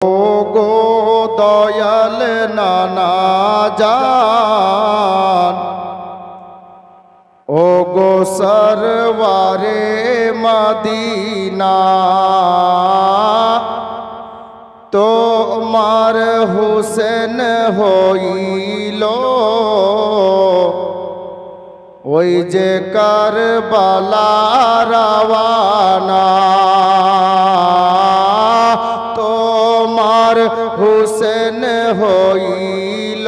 গো দয়াল নানা জান, ও গো সরওয়ারে মদিনা, তোমার হুসেন হইল ওই যে কারবালা রওয়ানা। তোমার হুসেন হইল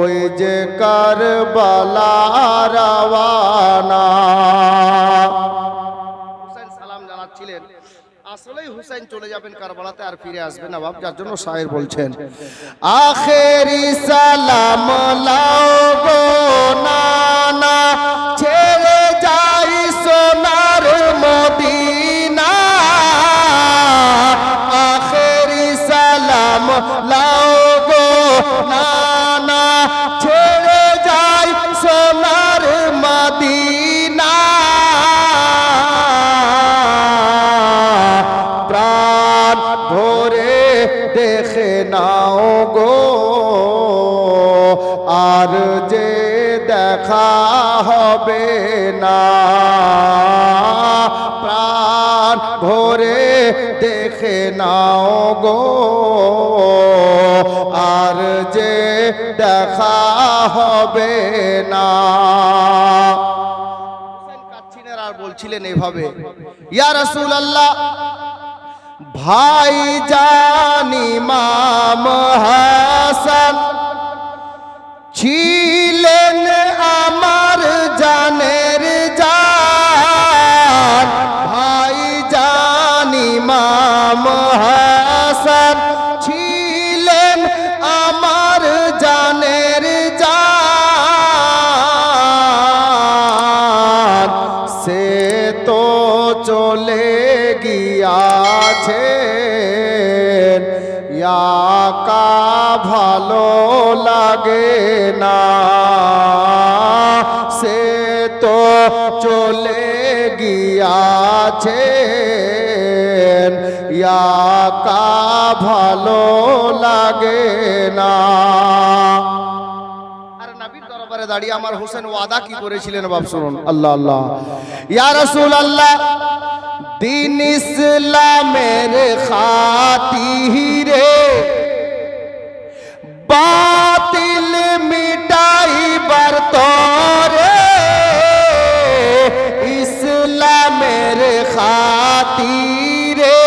ওই যে কারবালা রওয়ানা। হুসেন সালাম জানাচ্ছিলেন, আসলেই হুসাইন চলে যাবেন কারবালাতে, আর ফিরে আসবেন না বাপ, যার জন্য শায়ের বলছেন আখেরি সালাম লাও গো নানা, ছেড়ে যাই সোনার মদিনা। আখেরি সালাম লাও গো নানা, ছেড়ে যাই সোনার মদিনা। প্রাণ ভরে দেখে নাও গো, আর যে দেখা হবে না। প্রাণ ভরে দেখে নাও গো, আর যে দেখা হবে না। কাচ্ছিলেন আর বলছিলেন এভাবে, ইয়া রাসূলুল্লাহ, ভাই জান ইমাম হাসান ছিলেন আমার জানের জান। ভাই জান ইমাম হাসান ছিলেন আমার জানের জান। সে তো চলে গিয়াছে, ইয়াকা ভালো লাগে না। সে তো চলে গিয়াছে, ইয়াকা ভালো লাগে না। দরবারে দাঁড়িয়ে আমার হোসেন ওয়াদা কি করেছিলেন বাপ শুনুন, আল্লাহ আল্লাহ। ইয়া রাসূলুল্লাহ, দিন ইসলামের খাতিরে বাতিল মিটাইবার তরে, ইসলামের খাতিরে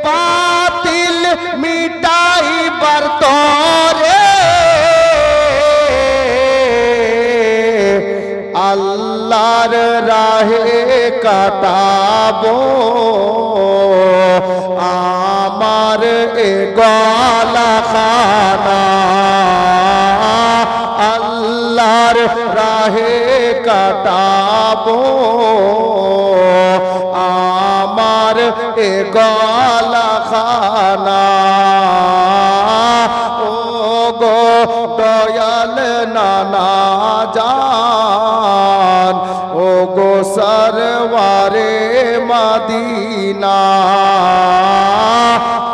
বাতিল মিটাইবার তরে, আল্লাহর রাহে কাটাবো আমার এ গলাখানা। আল্লাহর রাহে কাটাবো আমার এ গলাখানা। ও গো দয়াল নানা জান, ও গো সরওয়ারে মদিনা,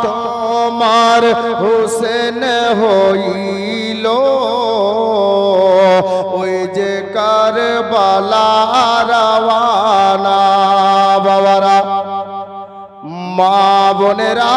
তোমার হুসেন হইল ওই যে কারবালা রওয়ানা। বাবারা, মা বোনেরা,